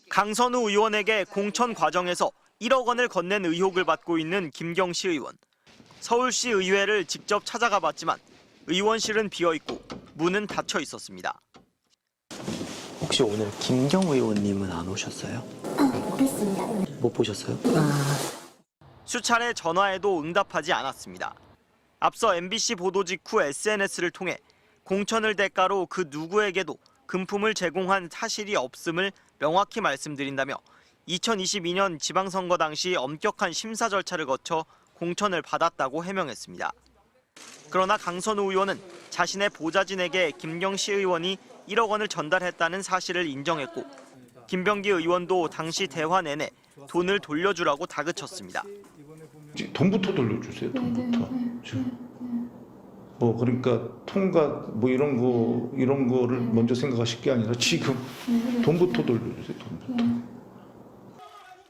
강선우 의원에게 공천 과정에서 1억 원을 건넨 의혹을 받고 있는 김경시 의원. 서울시 의회를 직접 찾아가 봤지만 의원실은 비어있고 문은 닫혀 있었습니다. 혹시 오늘 김경 의원님은 안 오셨어요? 그랬습니다. 못 보셨어요? 수차례 전화해도 응답하지 않았습니다. 앞서 MBC 보도 직후 SNS를 통해 공천을 대가로 그 누구에게도 금품을 제공한 사실이 없음을 명확히 말씀드린다며 2022년 지방선거 당시 엄격한 심사 절차를 거쳐 공천을 받았다고 해명했습니다. 그러나 강선우 의원은 자신의 보좌진에게 김경시 의원이 1억 원을 전달했다는 사실을 인정했고 김병기 의원도 당시 대화 내내 돈을 돌려주라고 다그쳤습니다. 돈부터 돌려주세요. 돈부터. 뭐 그러니까 통과 뭐 이런 거를 먼저 생각하실 게 아니라 지금 돈부터 돌려주세요. 돈부터.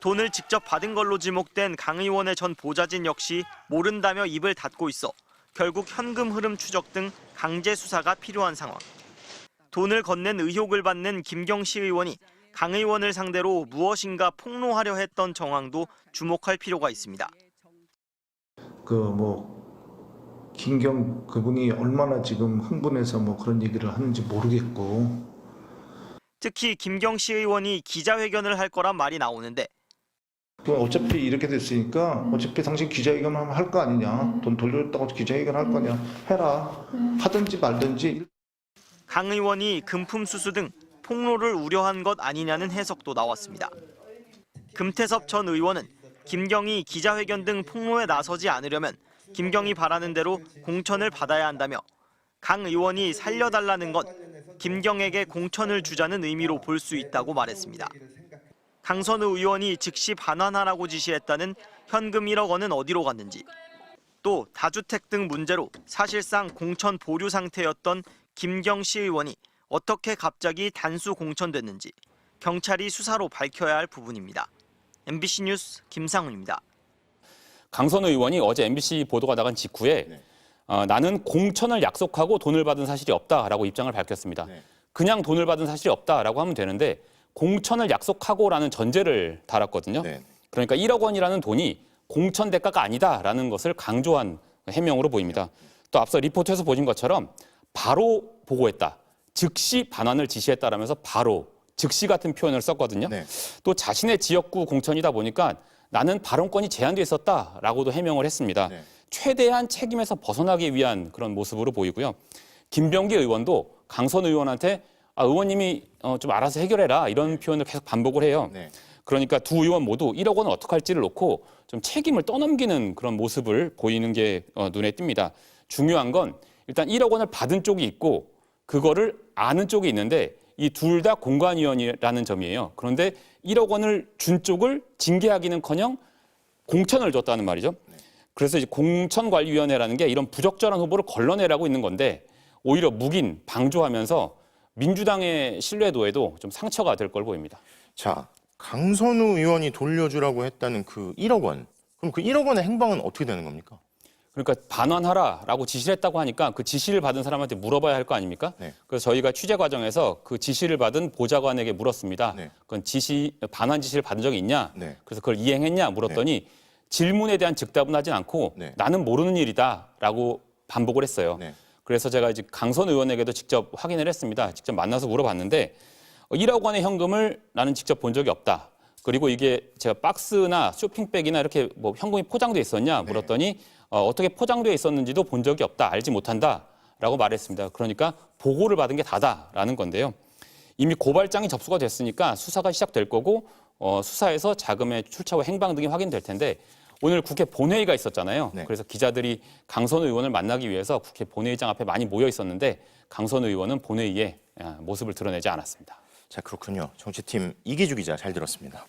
돈을 직접 받은 걸로 지목된 강 의원의 전 보좌진 역시 모른다며 입을 닫고 있어 결국 현금 흐름 추적 등 강제 수사가 필요한 상황. 돈을 건넨 의혹을 받는 김경시 의원이 강 의원을 상대로 무엇인가 폭로하려 했던 정황도 주목할 필요가 있습니다. 김경 그분이 얼마나 지금 흥분해서 뭐 그런 얘기를 하는지 모르겠고. 특히 김경시 의원이 기자회견을 할 거란 말이 나오는데 어차피 이렇게 됐으니까 어차피 당신 기자회견 할 거 아니냐. 돈 돌려줬다고 기자회견 할 거냐. 해라. 하든지 말든지. 강 의원이 금품 수수 등 폭로를 우려한 것 아니냐는 해석도 나왔습니다. 금태섭 전 의원은 김경이 기자회견 등 폭로에 나서지 않으려면 김경이 바라는 대로 공천을 받아야 한다며 강 의원이 살려달라는 건 김경에게 공천을 주자는 의미로 볼 수 있다고 말했습니다. 강선우 의원이 즉시 반환하라고 지시했다는 현금 1억 원은 어디로 갔는지, 또 다주택 등 문제로 사실상 공천 보류 상태였던 김경시 의원이 어떻게 갑자기 단수 공천됐는지 경찰이 수사로 밝혀야 할 부분입니다. MBC 뉴스 김상훈입니다. 강선우 의원이 어제 MBC 보도가 나간 직후에 나는 공천을 약속하고 돈을 받은 사실이 없다라고 입장을 밝혔습니다. 그냥 돈을 받은 사실이 없다라고 하면 되는데 공천을 약속하고라는 전제를 달았거든요. 그러니까 1억 원이라는 돈이 공천 대가가 아니다라는 것을 강조한 해명으로 보입니다. 또 앞서 리포트에서 보신 것처럼 바로 보고했다. 즉시 반환을 지시했다라면서 바로, 즉시 같은 표현을 썼거든요. 또 자신의 지역구 공천이다 보니까 나는 발언권이 제한돼 있었다라고도 해명을 했습니다. 최대한 책임에서 벗어나기 위한 그런 모습으로 보이고요. 김병기 의원도 강선 의원한테 의원님이 좀 알아서 해결해라 이런 표현을 계속 반복을 해요. 그러니까 두 의원 모두 1억 원을 어떻게 할지를 놓고 좀 책임을 떠넘기는 그런 모습을 보이는 게 눈에 띕니다. 중요한 건 일단 1억 원을 받은 쪽이 있고 그거를 아는 쪽이 있는데 이 둘 다 공관위원이라는 점이에요. 그런데 1억 원을 준 쪽을 징계하기는커녕 공천을 줬다는 말이죠. 그래서 이제 공천관리위원회라는 게 이런 부적절한 후보를 걸러내라고 있는 건데 오히려 묵인, 방조하면서 민주당의 신뢰도에도 좀 상처가 될 걸 보입니다. 자, 강선우 의원이 돌려주라고 했다는 그 1억 원. 그럼 그 1억 원의 행방은 어떻게 되는 겁니까? 그러니까 반환하라라고 지시를 했다고 하니까 그 지시를 받은 사람한테 물어봐야 할 거 아닙니까? 그래서 저희가 취재 과정에서 그 지시를 받은 보좌관에게 물었습니다. 그건 반환 지시를 받은 적이 있냐? 그래서 그걸 이행했냐? 물었더니 질문에 대한 즉답은 하진 않고 나는 모르는 일이다라고 반복을 했어요. 그래서 제가 이제 강선 의원에게도 직접 확인을 했습니다. 직접 만나서 물어봤는데 1억 원의 현금을 나는 직접 본 적이 없다. 그리고 이게 제가 박스나 쇼핑백이나 이렇게 뭐 현금이 포장돼 있었냐 물었더니 어떻게 포장되어 있었는지도 본 적이 없다. 알지 못한다라고 말했습니다. 그러니까 보고를 받은 게 다다라는 건데요. 이미 고발장이 접수가 됐으니까 수사가 시작될 거고 수사에서 자금의 출처와 행방 등이 확인될 텐데 오늘 국회 본회의가 있었잖아요. 그래서 기자들이 강선우 의원을 만나기 위해서 국회 본회의장 앞에 많이 모여 있었는데 강선우 의원은 본회의에 모습을 드러내지 않았습니다. 자, 그렇군요. 정치팀 이기주 기자 잘 들었습니다.